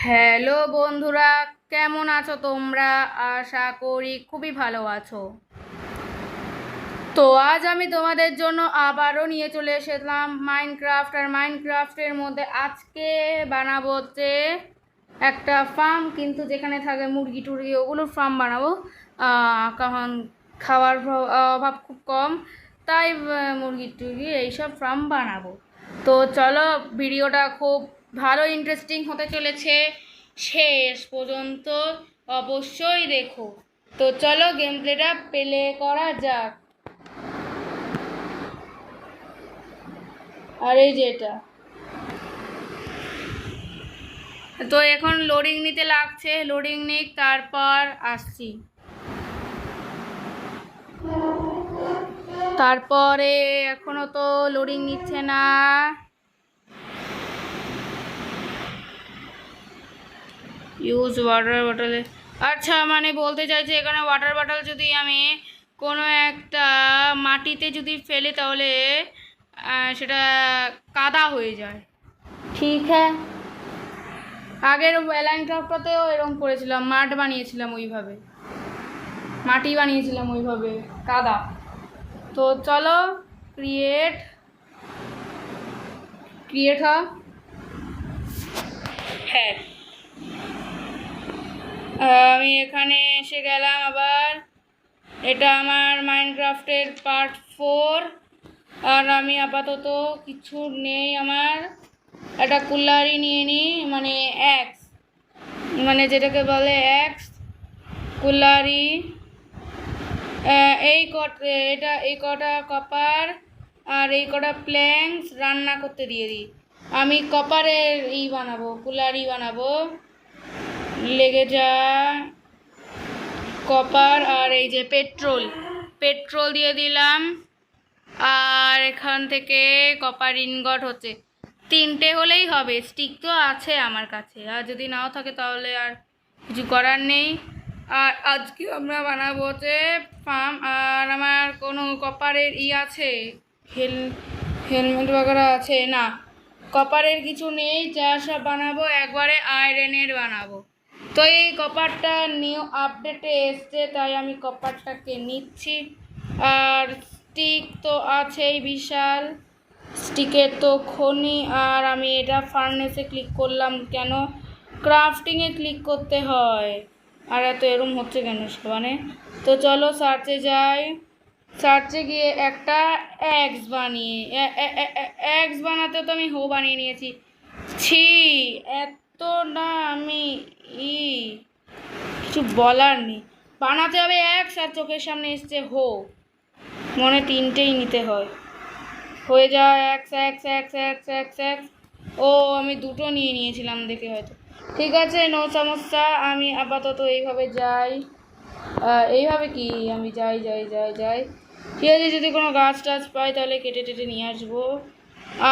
Hello বন্ধুরা, কেমন আছো তোমরা? আশা করি খুবই ভালো আছো। তো আজ আমি তোমাদের জন্য আবারও নিয়ে চলে এসেছিলাম মাইনক্রাফট। আর মাইনক্রাফটের মধ্যে আজকে বানাবো হচ্ছে একটা ফার্ম, কিন্তু যেখানে থাকে মুরগি টুরগি ওগুলোর ফার্ম বানাবো। কারণ খাওয়ার অভাব খুব কম, তাই মুরগি টুরগি এইসব ফার্ম বানাবো। তো চলো, ভিডিওটা খুব ভালো ইন্টারেস্টিং হতে চলেছে, শেষ পর্যন্ত অবশ্যই দেখো। তো চলো গেম প্লেটা প্লে করা যাক। আর এই যে এটা তো এখন লোডিং নিতে লাগছে, লোডিং নিক, তারপর আসছি। তারপরে এখনো তো লোডিং নিচ্ছে না। ইউজ ওয়াটার বটলে, আচ্ছা মানে বলতে চাইছে এখানে ওয়াটার বটল যদি আমি কোনো একটা মাটিতে যদি ফেলি তাহলে সেটা কাদা হয়ে যায়। ঠিক হ্যাঁ, আগের মাইনক্রাফটটাতেও এরকম করেছিলাম, মাঠ বানিয়েছিলাম ওইভাবে, মাটি বানিয়েছিলাম ওইভাবে কাদা। তো চলো ক্রিয়েট ক্রিয়েট হ। হ্যাঁ, আমি এখানে এসে গেলাম আবার। এটা আমার মাইনক্রাফটের পার্ট 4। আর আমি আপাতত কিছু নেই আমার। একটা কুলারি নিয়ে নিই, মানে অ্যাক্স, মানে যেটাকে বলে অ্যাক্স কুলারি। এই কটা কপার আর এই কটা প্ল্যাঙ্কস রান্না করতে দিয়ে দিই। আমি কপারের বানাবো, কুলারি বানাবো। লেগে যা কপার আর এই যে পেট্রোল দিয়ে দিলাম। আর এখান থেকে কপার ইনগট হচ্ছে 3টে হলেই হবে। স্টিক তো আছে আমার কাছে, আর যদি নাও থাকে তাহলে আর কিছু করার নেই। আর আজকে আমরা বানাবো হচ্ছে ফার্ম। আর আমার কোনো কপারের আছে, হেলমেট বাগেরা আছে না, কপারের কিছু নেই। যা সব বানাবো একবারে আয়রনের বানাবো। তো এই কপারটা নিউ আপডেটে এসছে, তাই আমি কপারটাকে নিচ্ছি। আর স্টিক তো আছেই বিশাল, স্টিকের তো খনি। আর আমি এটা ফার্নেসে ক্লিক করলাম কেন? ক্রাফটিংয়ে ক্লিক করতে হয়। আর এত এরম হচ্ছে কেন মানে? তো চলো সার্চে যাই। সার্চে গিয়ে একটা এক্স বানাতে তো আমি বানিয়ে নিয়েছি। ছি, এত না আমি কিছু বলার নেই। বানাতে হবে এক্স, আর চোখের সামনে এসছে মনে 3টেই নিতে হয়। হয়ে যায় X X X X X X. ও আমি 2টো নিয়ে নিয়েছিলাম দেখে হয়তো। ঠিক আছে, নো সমস্যা। আমি আপাতত এইভাবে যাই। এইভাবে কি আমি যাই যাই যাই যাই ঠিক আছে, যদি কোনো গাছ টাছ পাই তাহলে কেটে টেটে নিয়ে আসবো।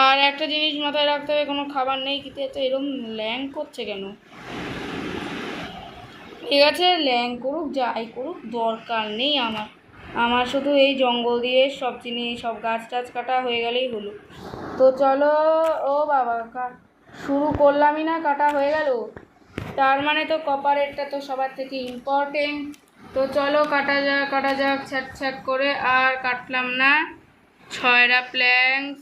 আর একটা জিনিস মাথায় রাখতে হবে, কোনো খাবার নেই। কিন্তু এত এরকম ল্যাং করছে কেন? ঠিক আছে, ল্যাং করুক, যাই করুক, দরকার নেই আমার শুধু এই জঙ্গল দিয়ে সব গাছ টাছ কাটা হয়ে গেলেই হলো। তো চলো, ও বাবা, শুরু করলামই না, কাটা হয়ে গেল। তার মানে তো কপারেরটা তো সবার থেকে ইম্পর্টেন্ট। তো চলো কাটা যাক ছ্যাট ছ্যাট করে। আর কাটলাম না, 6টা প্ল্যাঙ্কস।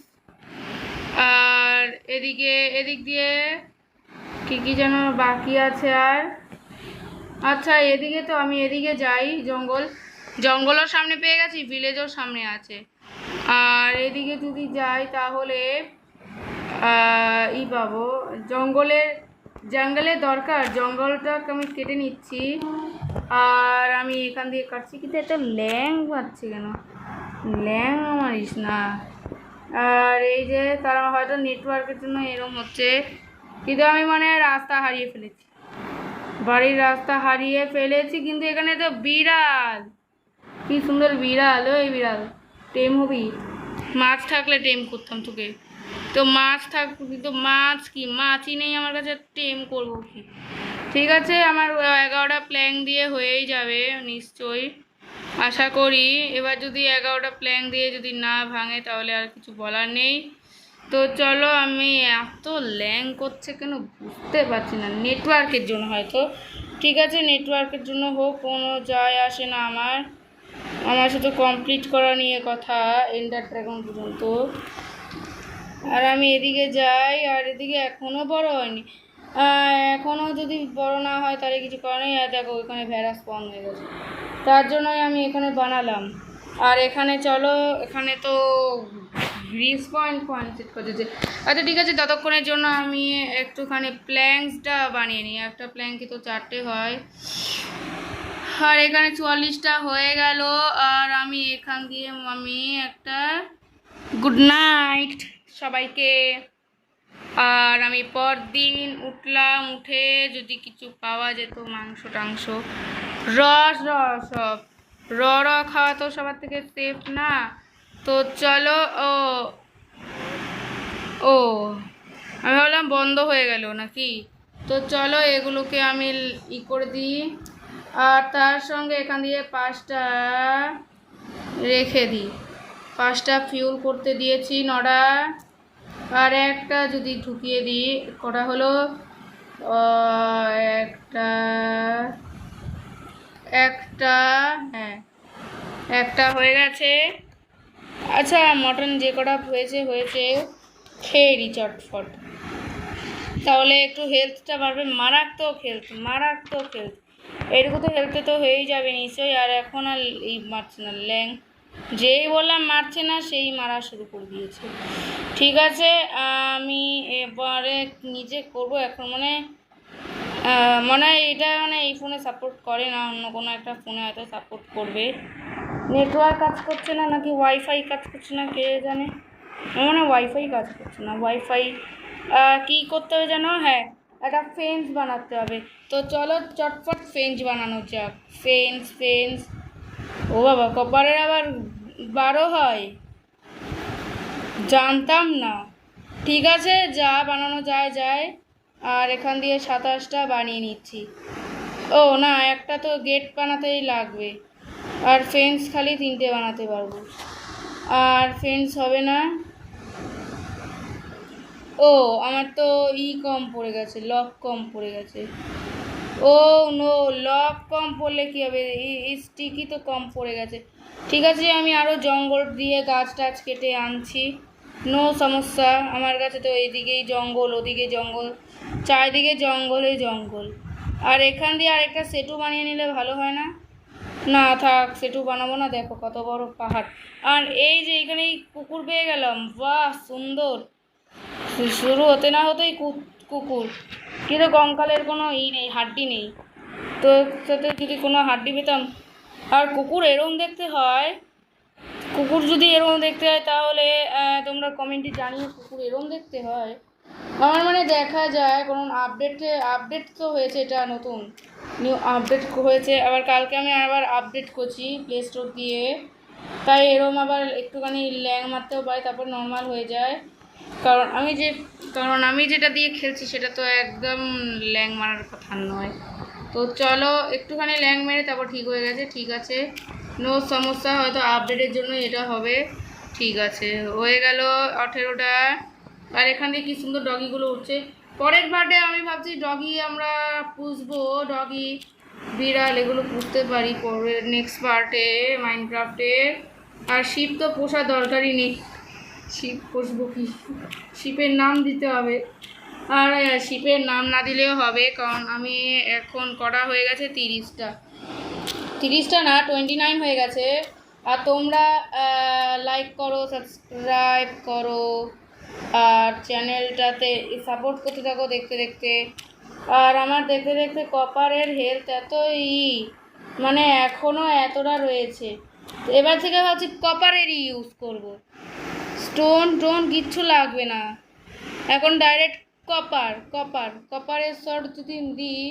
আর এদিক দিয়ে কী যেন বাকি আছে। আর আচ্ছা, এদিকে তো আমি এদিকে যাই, জঙ্গলের সামনে পেয়ে গেছি, ভিলেজও সামনে আছে। আর এদিকে যদি যাই তাহলে পাবো। জঙ্গলের দরকার, জঙ্গলটা আমি কেটে নিচ্ছি। আর আমি এখান দিয়ে কাটছি, কিন্তু এত ল্যাং পাচ্ছি কেন? ল্যাং মারিস না। আর এই যে তারা হয়তো নেটওয়ার্কের জন্য এরকম হচ্ছে, কিন্তু আমি মানে রাস্তা হারিয়ে ফেলেছি, বাড়ির রাস্তা হারিয়ে ফেলেছি। কিন্তু এখানে তো বিড়াল, কি সুন্দর বিড়াল। ওই বিড়াল, টেম হবি? মাছ থাকলে টেম করতাম তোকে। তো মাছ কিন্তু মাছই নেই আমার কাছে, টেম করবো কি? ঠিক আছে, আমার 11টা প্ল্যাঙ্ক দিয়ে হয়েই যাবে নিশ্চয়ই, আশা করি। এবার যদি 11টা প্ল্যাঙ্ক দিয়ে যদি না ভাঙে তাহলে আর কিছু বলার নেই। তো চলো, আমি এত ল্যাং করছে কেন বুঝতে পারছি না, নেটওয়ার্কের জন্য হয়তো। ঠিক আছে, নেটওয়ার্কের জন্য হোক, কোনো যায় আসে না আমার শুধু কমপ্লিট করা নিয়ে কথা এন্ডার ড্রাগন পর্যন্ত। আর আমি এদিকে যাই, আর এদিকে এখনও বড় হয়নি। এখনও যদি বড় না হয় তাহলে কিছু করার নেই। আর দেখো এখানে ভেড়া স্পন হয়ে গেছে, তার জন্যই আমি এখানে বানালাম। আর এখানে চলো, এখানে তো গ্রিস পয়েন্ট সেট করতেছে। আচ্ছা ঠিক আছে, ততক্ষণের জন্য আমি একটুখানি প্ল্যাঙ্কসটা বানিয়ে নিই। একটা প্ল্যাঙ্কই তো 4টে হয়। আর এখানে 44টা হয়ে গেল। আর আমি এখান দিয়ে আমি একটা গুড নাইট সবাইকে। আর আমি পরদিন উঠলাম, উঠে যদি কিছু পাওয়া যেত, মাংস টাংস, রস সব র খাওয়া তো সবার থেকে সেফ না। তো চলো, ও আমি ভাবলাম বন্ধ হয়ে গেল নাকি। তো চলো এগুলোকে আমি করে দিই। আর তার সঙ্গে এখান দিয়ে 5টা রেখে দিই। 5টা ফিউল করতে দিয়েছি, 9টা। আর একটা যদি ঢুকিয়ে দিই, কটা হলো? একটা হ্যাঁ, একটা হয়ে গেছে। আচ্ছা, মটন যে কটা হয়েছে খেয়ে নি চটফট, তাহলে একটু হেলথটা বাড়বে। মারাত্মক হেলথ। এটুকু তো হেলথে তো হয়েই যাবে নিশ্চয়ই। আর এখন আর এই মারছে না, ল্যাং যেই বললাম মারছে না, সেই মারা শুরু করে দিয়েছে। ঠিক আছে, আমি এবারে নিজে করব এখন। মনে হয় এটা এই ফোনে সাপোর্ট করে না, অন্য কোনো একটা ফোনে হয়তো সাপোর্ট করবে। নেটওয়ার্ক কাজ করছে না নাকি ওয়াইফাই কাজ করছে না, কে জানে। ওয়াইফাই কাজ করছে না। ওয়াইফাই কী করতে হবে জানো? হ্যাঁ, একটা ফেন্স বানাতে হবে। তো চলো চটপট ফেন্স বানানো যাক। ফেন্স। ও বাবা, কপারের আবার 12 হয়, জানতাম না। ঠিক আছে, যা বানানো যায়। আর এখান দিয়ে 27টা বানিয়ে নিচ্ছি। ও না, একটা তো গেট বানাতেই লাগবে। আর ফেন্স খালি 3টে বানাতে পারবো। আর ফেন্স হবে না। ও আমার তো কম পড়ে গেছে, লক কম পড়ে গেছে। ও নো, লক কম পড়লে কী হবে? স্টিকি তো কম পড়ে গেছে। ঠিক আছে, আমি আরও জঙ্গল দিয়ে গাছ টাছ কেটে আনছি, নো সমস্যা। আমার কাছে তো এইদিকেই জঙ্গল, ওদিকে জঙ্গল, চারিদিকে জঙ্গল। আর এখান দিয়ে আরেকটা সেতু বানিয়ে নিলে ভালো হয় না? না থাক, সেতু বানাবো না। দেখো কত বড় পাহাড়। আর এই যে এখানেই কুকুর পেয়ে গেলাম, বাহ সুন্দর। শুরু হতে না হতেই কুকুর, কিন্তু কঙ্কালের কোনো নেই, হাড্ডি নেই। তো সাথে যদি কোনো হাড্ডি পেতাম। আর কুকুর এরম দেখতে হয়, তাহলে তোমরা কমেন্টে জানিও কুকুর এরম দেখতে হয়। আমার দেখা যায় কোনো আপডেট তো হয়েছে, এটা নতুন নিউ আপডেট হয়েছে। আবার কালকে আমি আবার আপডেট করছি প্লে স্টোর দিয়ে, তাই এরম আবার একটুখানি ল্যাং মারতেও পারে, তারপর নর্মাল হয়ে যায়। কারণ আমি যেটা দিয়ে খেলছি সেটা তো একদম ল্যাং মারার কথা নয়। তো চলো একটুখানি ল্যাং মেরে তারপর ঠিক হয়ে গেছে। ঠিক আছে, নো সমস্যা, হয়তো আপডেটের জন্য এটা হবে। ঠিক আছে, হয়ে গেল 18টা। আর এখান দিয়ে কী সুন্দর ডগিগুলো উঠছে। পরের পার্টে আমি ভাবছি ডগি আমরা পুষবো, ডগি বিড়াল এগুলো পুষতে পারি পরের নেক্সট পার্টে মাইনক্রাফটের। আর শিপ তো পোষার দরকারই নেই, শিপ পুষবো কি? শিপের নাম দিতে হবে। আর শিপের নাম না দিলেও হবে, কারণ আমি এখন করা হয়ে গেছে 30টা না 29 হয়ে গেছে। আর তোমরা লাইক করো, সাবস্ক্রাইব করো, আর চ্যানেলটাতে সাপোর্ট করতে থাকো দেখতে। আর আমার দেখতে কপারের হেলথ এতই এখনও এতটা রয়েছে। তো এবার থেকে ভাবছি কপারেরই ইউজ করব, স্টোন কিচ্ছু লাগবে না এখন, ডাইরেক্ট কপারের শর্ট যদি দিই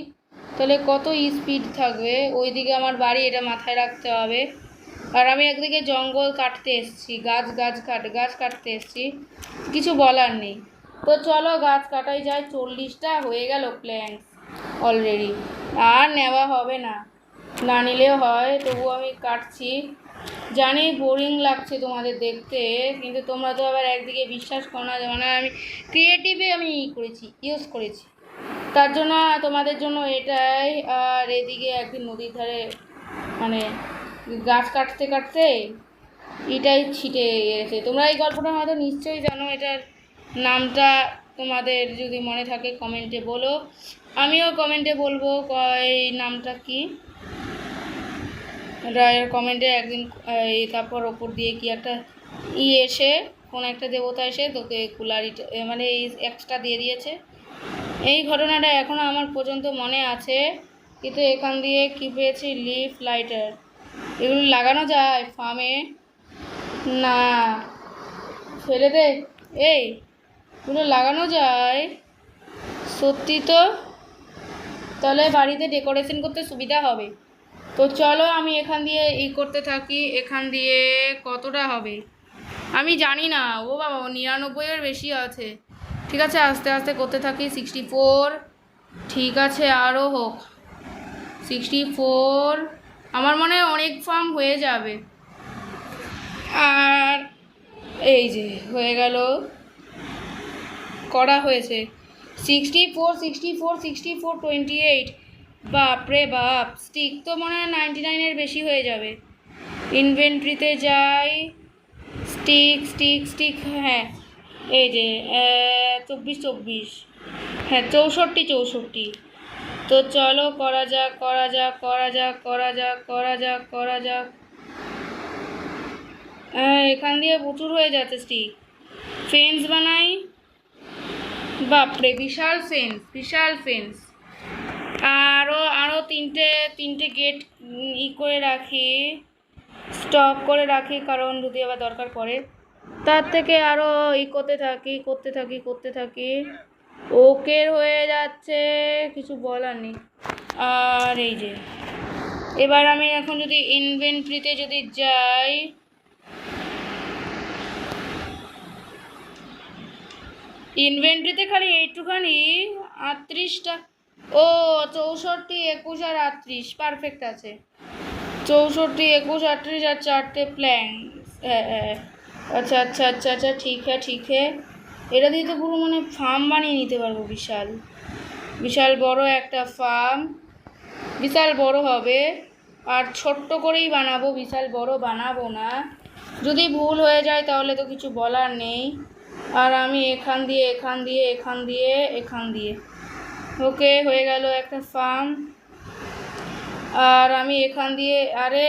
তাহলে কত স্পিড থাকবে। ওইদিকে আমার বাড়ি, এটা মাথায় রাখতে হবে। আর আমি একদিকে জঙ্গল কাটতে এসেছি, গাছ কাটতে এসেছি, কিছু বলার নেই। তো চলো গাছ কাটাই যায়। 40টা হয়ে গেল প্ল্যাঙ্কস অলরেডি, আর নেওয়া হবে না, না নিলেও হয়, তবু আমি কাটছি। জানি বোরিং লাগছে তোমাদের দেখতে, কিন্তু তোমরা তো আবার একদিকে বিশ্বাস করো না, মানে আমি ক্রিয়েটিভে আমি ইউজ করেছি, তার জন্য তোমাদের জন্য এটাই। আর এদিকে একদিন নদীর ধারে মানে গাছ কাটতে কাটতে এটাই ছিটে গেছে। তোমরা এই গল্পটা হয়তো নিশ্চয়ই জানো, এটার নামটা তোমাদের যদি মনে থাকে কমেন্টে বলো, আমিও কমেন্টে বলবো এই নামটা কি। কমেন্টে একদিন তারপর ওপর দিয়ে কি একটা এসে কোন একটা দেবতা এসে তোকে কুলারিটা মানে এই এক্সট্রা দিয়ে দিয়েছে। এই ঘটনাটা এখনও আমার পর্যন্ত মনে আছে। কিন্তু এখান দিয়ে কি পেয়েছি, লিফ লাইটার। এগুলো লাগানো যায় ফার্মে? না, ফেলে দে। এগুলো লাগানো যায় সত্যি তো, তাহলে বাড়িতে ডেকোরেশন করতে সুবিধা হবে। তো চলো আমি এখান দিয়ে করতে থাকি। এখান দিয়ে কতটা হবে আমি জানি না। ও বাবা, 99-এর বেশি আছে। ঠিক আছে, আস্তে আস্তে করতে থাকি। 64, ঠিক আছে, আরও হোক 64। আমার মনে হয় অনেক ফার্ম হয়ে যাবে। আর এই যে হয়ে গেল, করা হয়েছে 64, 64, 64, 28। বাপরে বাপ, স্টিক তো মনে হয় 99-এর বেশি হয়ে যাবে। ইনভেন্টরিতে যাই, স্টিক, হ্যাঁ এই যে 24, হ্যাঁ 64। তো চলো করা যাক। এখান দিয়ে প্রচুর হয়ে যাচ্ছে স্টিক। ফেন্স বানাই। বাপরে, বিশাল ফেন্স। আরও তিনটে গেট করে রাখি, স্টক করে রাখি, কারণ যদি আবার দরকার পড়ে। তার থেকে আরও করতে থাকি। ওকে হয়ে যাচ্ছে, কিছু বলার নেই। আর এই যে এবার আমি এখন যদি ইনভেন্টরিতে যদি যাই, ইনভেন্টরিতে খালি এইটুখানি 38টা। ও 64, 21 আর 38 পারফেক্ট আছে। 64, 21, 38 আর 4টে প্ল্যাঙ্ক। হ্যাঁ, আচ্ছা, ঠিক হ্যাঁ। এটা দিয়ে তো পুরো মানে ফার্ম বানিয়ে নিতে পারবো। বিশাল বড় একটা ফার্ম, বিশাল বড় হবে। আর ছোট্ট করেই বানাবো, বিশাল বড় বানাবো না। যদি ভুল হয়ে যায় তাহলে তো কিছু বলার নেই। আর আমি এখান দিয়ে ওকে হয়ে গেল একটা ফার্ম। আর আমি এখান দিয়ে আরে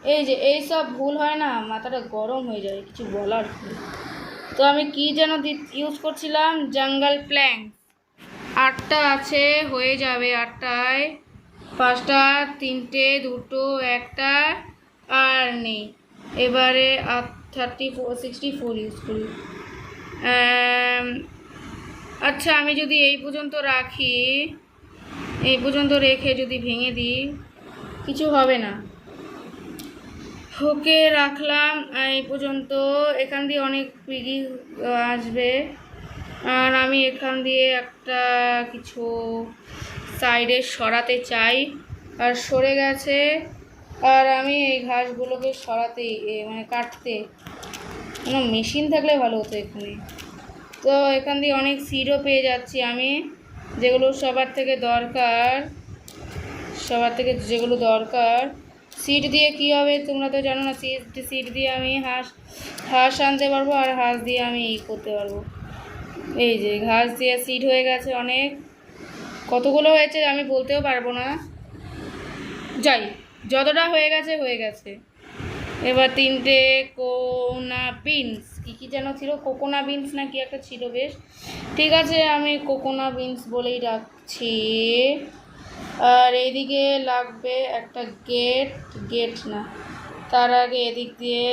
এই যে এই সব ভুল হয় না, মাথাটা গরম হয়ে যায় কিছু বলার। তো আমি কি যেন ইউজ করছিলাম, জঙ্গল প্ল্যাঙ্ক। 8টা আছে, হয়ে যাবে 8টায়। 5টা, 3টে, 2টো, 1টা আর নেই। এবারে 64 ইউজ করি। আচ্ছা, আমি যদি এই পর্যন্ত রাখি, এই পর্যন্ত রেখে যদি ভেঙে দিই কিছু হবে না। ওকে রাখলাম এই পর্যন্ত। এখান দিয়ে অনেক পিগি আসবে। আর আমি এখান দিয়ে একটা কিছু সাইডে সরাতে চাই, আর সরে গেছে। আর আমি এই ঘাসগুলোকে সরাতে মানে কাটতে কোনো মেশিন থাকলে ভালো হতো এখানে। তো এখান দিয়ে অনেক সিডও পেয়ে যাচ্ছি আমি, যেগুলো সবার থেকে দরকার। সিড দিয়ে কী হবে তোমরা তো জানো না। সিড দিয়ে আমি হাঁস আনতে পারবো, আর হাঁস দিয়ে আমি করতে পারবো। এই যে ঘাস দিয়ে সিড হয়ে গেছে অনেক। কতগুলো হয়েছে আমি বলতেও পারবো না। যাই, যতটা হয়ে গেছে। এবার 3টে কোকোনা বিনস, কী যেন ছিল, কোকোনা বিনস না কি একটা ছিল বেশ। ঠিক আছে, আমি কোকোনা বিনস বলেই রাখছি। আর এইদিকে লাগবে একটা গেট না, তার আগে এদিক দিয়ে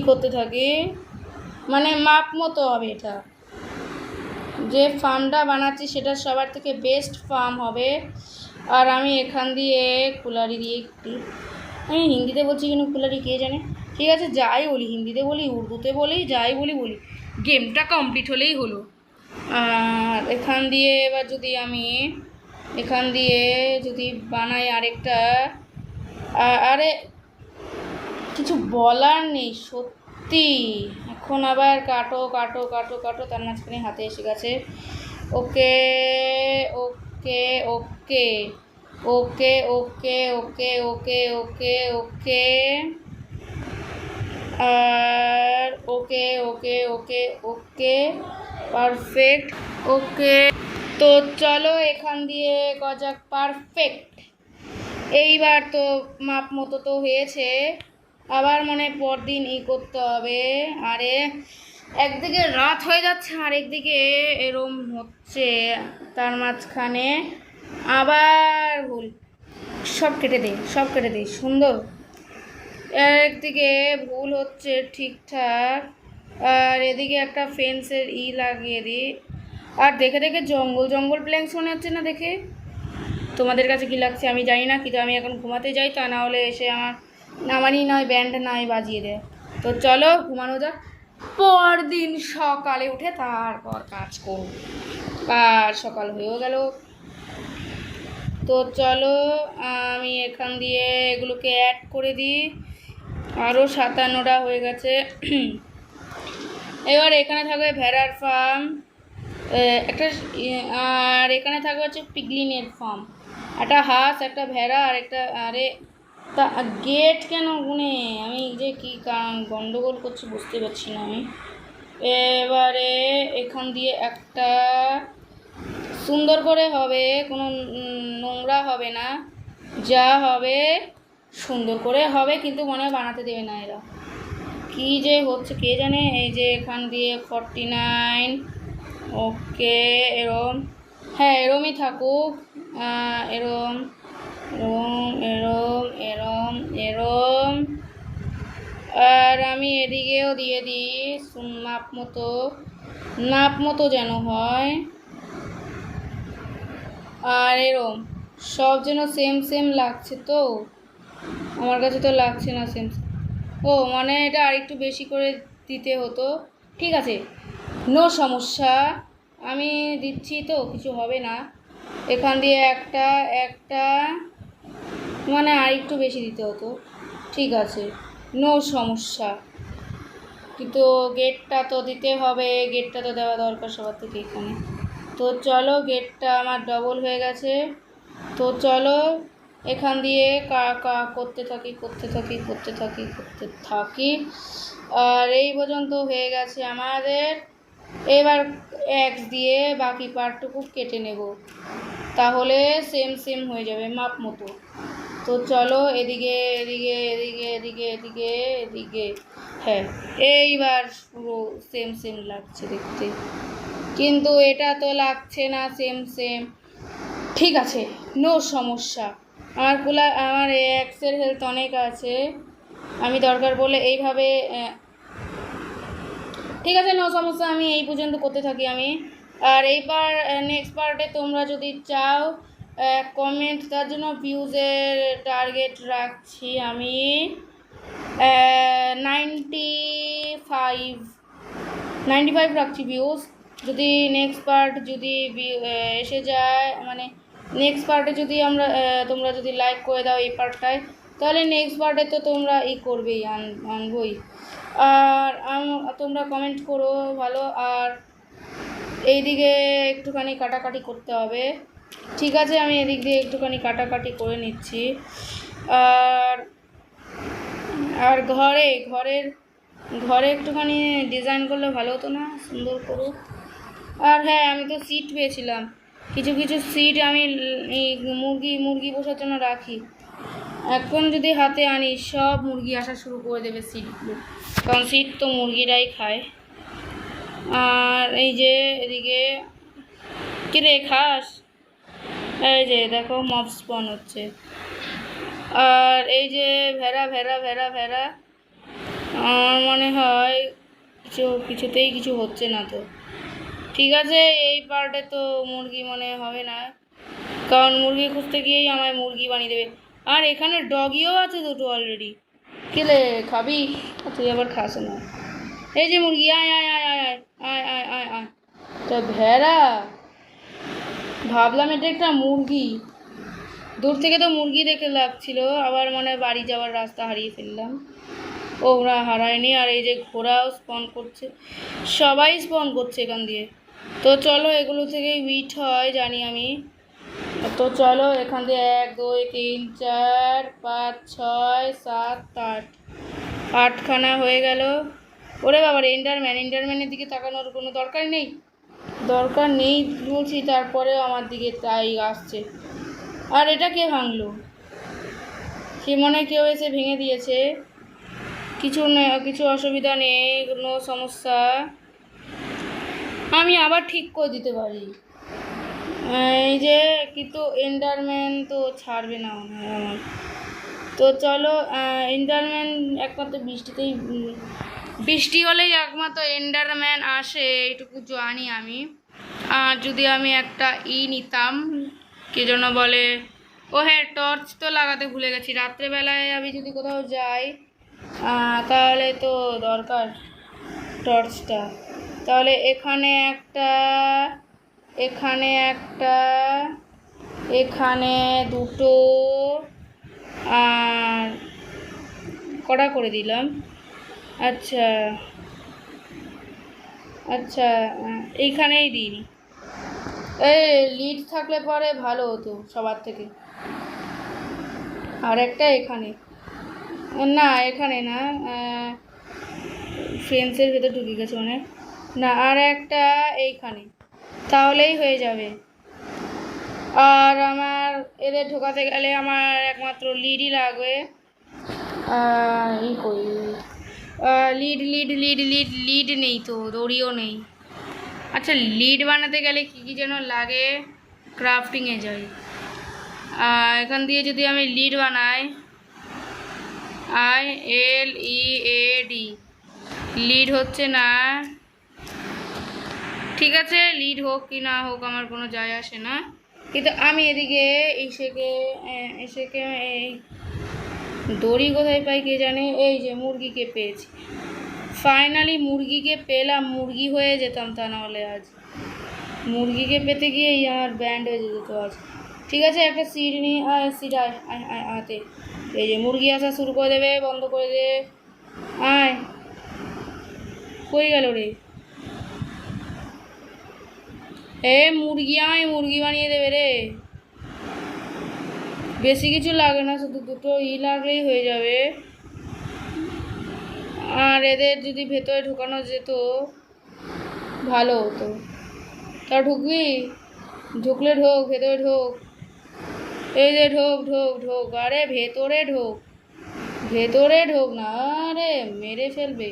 করতে থাকি, মানে মাপ মতো হবে এটা। যে ফার্মটা বানাচ্ছি সেটা সবার থেকে বেস্ট ফার্ম হবে। আর আমি এখান দিয়ে কুলারি দিয়ে, আমি হিন্দিতে বলছি কিন্তু কুলারি কে জানে। ঠিক আছে, যাই বলি, হিন্দিতে বলি, উর্দুতে বলি, যাই বলি, গেমটা কমপ্লিট হলেই হলো। আর এখান দিয়ে এবার যদি আমি বানাই আরেকটা আরে কিছু বলার নেই সত্যি। এখন আবার কাটো কাটো কাটো কাটো, তার মাঝখানে হাতে এসে গেছে। ওকে ওকে ওকে ওকে ওকে ওকে ওকে ওকে ওকে আর ওকে ওকে ওকে ওকে পারফেক্ট। ওকে, তো চলো এখান দিয়ে গজাক পারফেক্ট। এইবার তো মাপ মতো তো হয়েছে, আবার মনে পরদিন করতে হবে। আরে একদিকে রাত হয়ে যাচ্ছে আর একদিকে এরম হচ্ছে, তার মাঝখানে আবার ভুল। সব কেটে দে, সব কেটে দে, সুন্দর। একদিকে ভুল হচ্ছে ঠিকঠাক, আর এদিকে একটা ফেন্সের লাগিয়ে দিই। আর দেখে দেখে জঙ্গল জঙ্গল প্ল্যাঙ্কস মনে হচ্ছে না দেখে? তোমাদের কাছে কী লাগছে আমি জানি না, কিন্তু আমি এখন ঘুমাতে যাই, তা না হলে এসে আমারই নয় ব্যান্ড নয় বাজিয়ে দেয়। তো চলো ঘুমানো যাক, পরদিন সকালে উঠে তারপর কাজ করব। আর সকাল হয়েও গেল। তো চলো আমি এখান দিয়ে এগুলোকে অ্যাড করে দিই। আরও 57টা হয়ে গেছে। এবার এখানে থাকবে ভেড়ার ফার্ম একটা, আর এখানে থাকবে হচ্ছে পিগলিনের ফার্ম, একটা হাঁস, একটা ভেড়া, আর একটা। আরে তা গেট কেন গুনে আমি যে কী গন্ডগোল করছি বুঝতে পারছি না আমি। এবারে এখান দিয়ে একটা সুন্দর করে হবে, কোনো নোংরা হবে না, যা হবে সুন্দর করে হবে, কিন্তু মনে হয় বানাতে দেবে না এরা, কী যে হচ্ছে কে জানে। এই যে এখান দিয়ে 49। ওকে এরম, হ্যাঁ এরমই থাকুক, এরম এরম এরম এরম এরম। আর আমি এদিকেও দিয়ে দিই নাপ মতো যেন হয়। আর এরম সব যেন সেম সেম লাগছে, তো আমার কাছে তো লাগছে না সেম। ও মানে এটা আরেকটু বেশি করে দিতে হতো। ঠিক আছে, নো সমস্যা, আমি দিচ্ছি তো, কিছু হবে না। এখান দিয়ে একটা একটা মানে আরেকটু বেশি দিতে হতো। ঠিক আছে, নো সমস্যা, কিন্তু গেটটা তো দিতে হবে, গেটটা তো দেওয়া দরকার সবার থেকে এখানে। তো চলো গেটটা আমার ডবল হয়ে গেছে। তো চলো এখান দিয়ে করতে থাকি করতে থাকি করতে থাকি করতে থাকি, আর এই পর্যন্ত হয়ে গেছে আমাদের। এবার এক্স দিয়ে বাকি পার্টটুকু কেটে নেব, তাহলে সেম সেম হয়ে যাবে মাপ মতো। তো চলো এদিকে এদিকে এদিকে এদিকে এদিকে এদিকে, হ্যাঁ এইবার পুরো সেম সেম লাগছে দেখতে, কিন্তু এটা তো লাগছে না সেম সেম। ঠিক আছে, নো সমস্যা, আমার এক্সের হেলথ অনেক আছে, আমি দরকার বলে এইভাবে। ঠিক আছে, নো সমস্যা, আমি এই পর্যন্ত করতে থাকি আমি। আর এইবার নেক্সট পার্টে তোমরা যদি চাও কমেন্ট, তার জন্য ভিউজের টার্গেট রাখছি আমি 95 রাখছি ভিউজ। যদি নেক্সট পার্ট যদি এসে যায়, মানে নেক্সট পার্টে যদি তোমরা যদি লাইক করে দাও এই পার্টটায়, তাহলে নেক্সট পার্টে তো তোমরা করবেই, আনবই। আর তোমরা কমেন্ট করো ভালো। আর এইদিকে একটুখানি কাটাকাটি করতে হবে। ঠিক আছে, আমি এদিক দিয়ে একটুখানি কাটাকাটি করে নিচ্ছি। আর ঘরে একটুখানি ডিজাইন করলে ভালো হতো না, সুন্দর করো। আর হ্যাঁ, আমি তো সিট পেয়েছিলাম, কিছু কিছু সিট আমি মুরগি বসার জন্য রাখি। এখন যদি হাতে আনি সব মুরগি আসা শুরু করে দেবে সিটগুলো, কারণ সিট তো মুরগিরাই খায়। আর এই যে এদিকে কিরে খাস, এই যে দেখো মব স্পন হচ্ছে। আর এই যে ভেড়া ভেড়া ভেড়া ভেড়া, আমার মনে হয় কিছুতেই কিছু হচ্ছে না। তো ঠিক আছে, এই পার্টে তো মুরগি মনে হবে না, কারণ মুরগি খুঁজতে গিয়েই আমায় মুরগি বানিয়ে দেবে। আর এখানে ডগিও আছে দুটো অলরেডি। কেলে খাবি? তুই আবার খাস না। এই যে মুরগি, আয় আয় আয় আয় আয় আয় আয় আয় আয়। তা ভেড়া, ভাবলাম এটা একটা মুরগি। দূর থেকে তো মুরগি দেখে লাগছিল, আবার মনে হয় বাড়ি যাওয়ার রাস্তা হারিয়ে ফেললাম। ও ওরা হারায়নি। আর এই যে ঘোড়াও স্পন করছে, সবাই স্পন করছে এখান দিয়ে। তো চলো, এগুলো থেকে উইট হয় জানি আমি। তো চলো, এখান দিয়ে 1 2 3 4 5 6 7 8, 8খানা হয়ে গেল। ওরে বাবার, এন্ডারম্যানের দিকে তাকানোর কোনো দরকার নেই বলছি, তারপরেও আমার দিকে তাই আসছে। আর এটা কে ভাঙলো? সে মনে হয় কেউ এসে ভেঙে দিয়েছে। কিছু অসুবিধা নেই, কোনো সমস্যা, আমি আবার ঠিক করে দিতে পারি। এই যে কিন্তু এন্ডারম্যান তো ছাড়বে না মনে হয় আমার। তো চলো, এন্ডারম্যান একমাত্র বৃষ্টি হলেই একমাত্র এন্ডারম্যান আসে, এইটুকু জানি আমি। আর যদি আমি একটা নিতাম, কে যেন বলে, ও হ্যাঁ, টর্চ তো লাগাতে ভুলে গেছি। রাত্রেবেলায় আমি যদি কোথাও যাই তাহলে তো দরকার টর্চটা। তাহলে এখানে একটা, এখানে দুটো, আর কড়া করে দিলাম। আচ্ছা, এইখানেই দিই। লিড থাকলে পরে ভালো হতো সবার থেকে। আর একটা এখানে না, এখানে না, ফ্রেন্ডসের ভেতর ঢুকে গেছে মানে না, আর একটা এইখানে, তাহলেই হয়ে যাবে। আর আমার এদের ঢোকাতে গেলে আমার একমাত্র লিডই লাগবে। লিড নেই তো, দড়িও নেই। আচ্ছা, লিড বানাতে গেলে কী যেন লাগে, ক্রাফটিংয়ে যাই। এখান দিয়ে যদি আমি লিড বানাই, ILEAD, লিড হচ্ছে না। ঠিক আছে, লিড হোক কি না হোক আমার কোনো যায় আসে না, কিন্তু আমি এদিকে এসেকে এই দড়ি কোথায় পাই কে জানে। এই যে মুরগিকে পেয়েছি, ফাইনালি মুরগিকে পেলাম। মুরগি হয়ে যেতাম তা নাহলে আজ। মুরগিকে পেতে গিয়েই আমার ব্যান্ড হয়ে যেত আজ। ঠিক আছে, একটা সিট নিয়ে সিট হাতে। এই যে মুরগি আসা শুরু করে দেবে, বন্ধ করে দে। আয়, কই গেল রে? মুরগি মুরগি বানিয়ে দেবে রে। বেশি কিছু লাগে না, শুধু দুটো লাগলেই হয়ে যাবে। আর এদের যদি ভেতরে ঢুকানো যেত ভালো হতো। তা ঢুকবি? ঢুকলে ঢোক, ভেতরে ঢোক। এই যে ঢোক। আরে ভেতরে ঢোক না, আরে মেরে ফেলবে।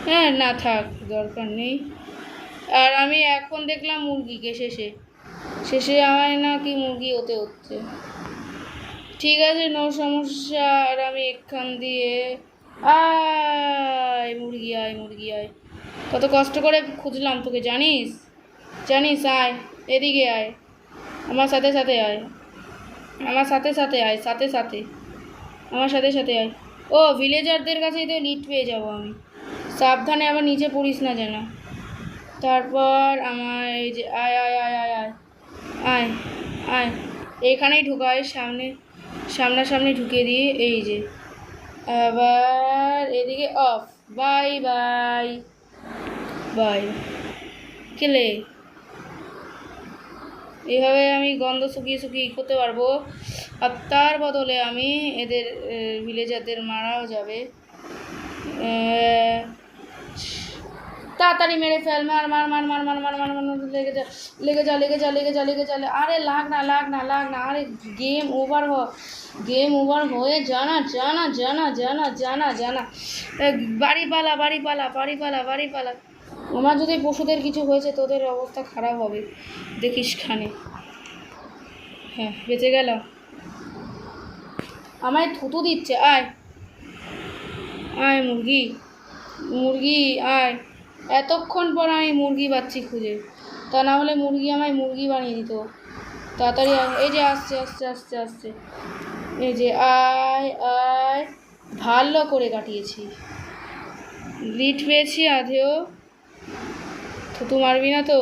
হ্যাঁ, না থাক, দরকার নেই। আর আমি এখন দেখলাম মুরগিকে শেষে আমার নাকি মুরগি হচ্ছে। ঠিক আছে, নো সমস্যা। আর আমি এখান দিয়ে মুরগি আয়। কত কষ্ট করে খুঁজলাম তোকে, জানিস? আয়, এদিকে আয়, আমার সাথে আয়, আমার সাথে আয়। ও, ভিলেজারদের কাছেই তো লিড পেয়ে যাবো আমি। সাবধানে আবার নিচে পড়িস না যেন। তারপর আমার এই যে আয়, এখানেই ঢুকায়, সামনাসামনি ঢুকিয়ে দিয়ে। এই যে আবার এদিকে অফ। বাই খেলে এইভাবে আমি গন্ধ শুকিয়ে করতে পারবো। আর তার বদলে আমি এদের ভিলেজারদের মারাও যাবে। তাড়াতাড়ি মেরে ফেল, মার, লেগে যা। আরে লাগ না। আরে গেম ওভার হয়ে জানা। বাড়ি পালা। আমার যদি পশুদের কিছু হয়েছে, তোদের অবস্থা খারাপ হবে, দেখিস খানে। হ্যাঁ, বেঁচে গেল। আমায় থুতু দিচ্ছে। আয় মুরগি আয়। এতক্ষণ পর আমি মুরগি পাচ্ছি খুঁজে, তা না হলে মুরগি আমায় মুরগি বানিয়ে দিত। তাড়াতাড়ি এই যে আসছে। এই যে আয়, ভালো করে কাটিয়েছি, লিড পেয়েছি আধেও। থুতু মারবি না তো?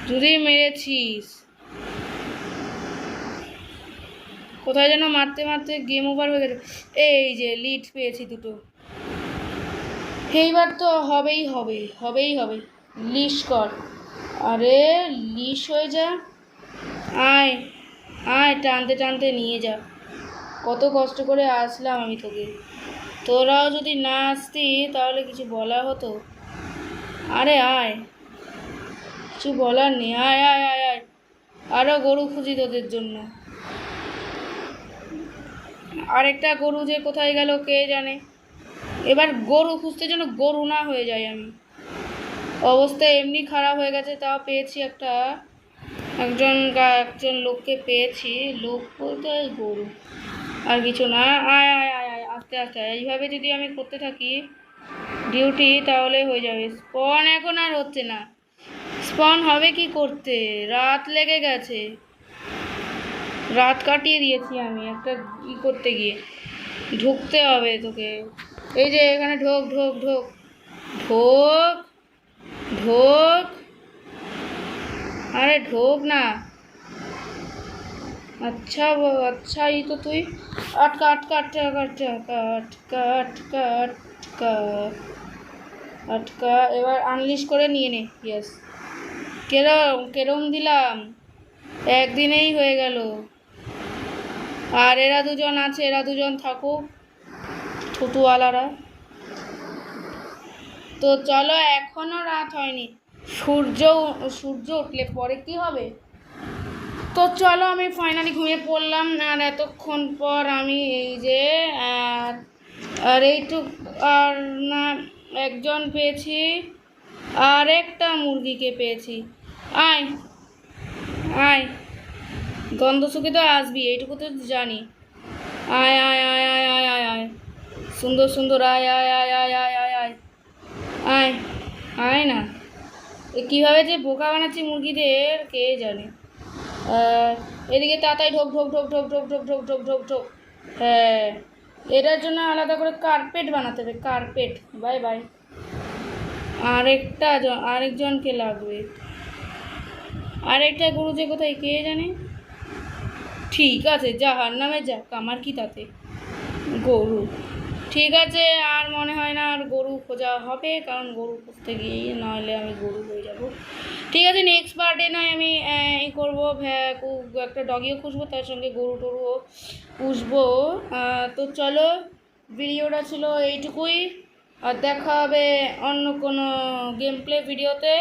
যদি মেরেছিস কোথায় যেন মারতে মারতে গেম ওভার হয়ে গেছে। এই যে লিড পেয়েছি দুটো, এইবার তো হবেই হবে। লিশ কর, আরে লিশ হয়ে যা, আয় আয়, টানতে টানতে নিয়ে যা। কত কষ্ট করে আসলাম আমি তোকে, তোরাও যদি না আসতি তাহলে কিছু বলা হতো। আরে আয়, কিছু বলার নেই, আয় আয় আয় আয়, আরও গরু খুঁজি তোদের জন্য। আরেকটা গরু যে কোথায় গেল কে জানে। এবার গরু খুঁজতে যেন গরু না হয়ে যায় আমি, অবস্থা এমনি খারাপ হয়ে গেছে। তাও পেয়েছি একজন লোককে পেয়েছি, লোক বলতে গরু আর কিছু না। আয় আয় আয় আয়, আস্তে আস্তে। এইভাবে যদি আমি করতে থাকি ডিউটি তাহলে হয়ে যাবে। স্পন এখন আর হচ্ছে না, স্পন হবে কি করতে, রাত লেগে গেছে, রাত কাটিয়ে দিয়েছি আমি একটা করতে গিয়ে। ঢুকতে হবে তোকে, এই যে এখানে ঢোক ঢোক ঢোক ঢোক ঢোক, আরে ঢোক না। আচ্ছা আচ্ছা, এই তো তুই আটকা আটকা আটকা আটকা আটকা আটকা আটকা আটকা, এবার আনলিশ করে নিয়ে নে। ইয়েস, কেরম দিলাম, একদিনেই হয়ে গেল। আর এরা দুজন আছে, এরা দুজন থাকুক, থুতুওয়ালারা। তো চলো, এখনো রাত হয়নি, সূর্য উঠলে পরে কি হবে। তো চলো, আমি ফাইনালি ঘুমিয়ে পড়লাম। আর এতক্ষণ পর আমি এই যে আর এইটুক আর না, একজন পেয়েছি, আর একটা মুরগিকে পেয়েছি। আয় আয়, গন্ধ শুকে তো আসবি, এইটুকু তো জানি। আয় আয় আয় আয় আয় আয় আয়, সুন্দর সুন্দর, আয় আয় আয় আয় আয় আয় আয় আয় আয় না। কীভাবে যে বোকা বানাচ্ছি মুরগিদের কে জানে। এদিকে তাড়াতাড়ি ঢোক ঢোক ঢোক ঢোক ঢোক ঢোক ঢোক ঢোক ঢোক ঢোক। হ্যাঁ, এটার জন্য আলাদা করে কার্পেট বানাতে হবে, কার্পেট। Bye bye. আরেকজনকে লাগবে, আরেকটা গরু যে কোথায় কে জানে। ঠিক আছে, জাহান্নামে যাক, আমার কি তাতে। গরু ঠিক আছে, আর মনে হয় না আর গরু খোঁজা হবে, কারণ গরু খুঁজতে গিয়ে নাহলে আমি গরু হয়ে যাব। ঠিক আছে, নেক্সট পার্টে নয় আমি এই করবো, একটা ডগিও খুঁজবো, তার সঙ্গে গরু টরুও পুষবো। তো চলো, ভিডিওটা ছিল এইটুকুই, আর দেখা হবে অন্য কোনো গেম প্লে ভিডিওতে।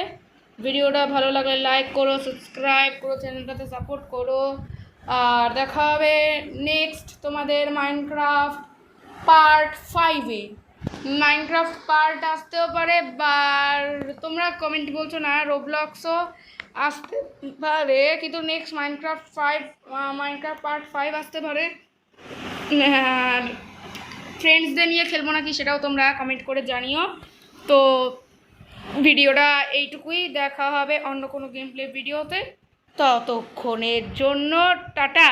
ভিডিওটা ভালো লাগলে লাইক করো, সাবস্ক্রাইব করো, চ্যানেলটাতে সাপোর্ট করো। আর দেখা হবে নেক্সট তোমাদের মাইনক্রাফট পার্ট 5-এ। মাইনক্রাফট পার্ট আসতেও পারে, বা তোমরা কমেন্ট বলছো না, রোবলক্সও আসতে পারে, কিন্তু নেক্সট মাইনক্রাফট পার্ট 5 আসতে পারে। আর ফ্রেন্ডসদের নিয়ে খেলবো নাকি সেটাও তোমরা কমেন্ট করে জানিও। তো ভিডিওটা এইটুকুই, দেখা হবে অন্য কোনো গেম প্লে ভিডিওতে। ততক্ষণের জন্য টাটা।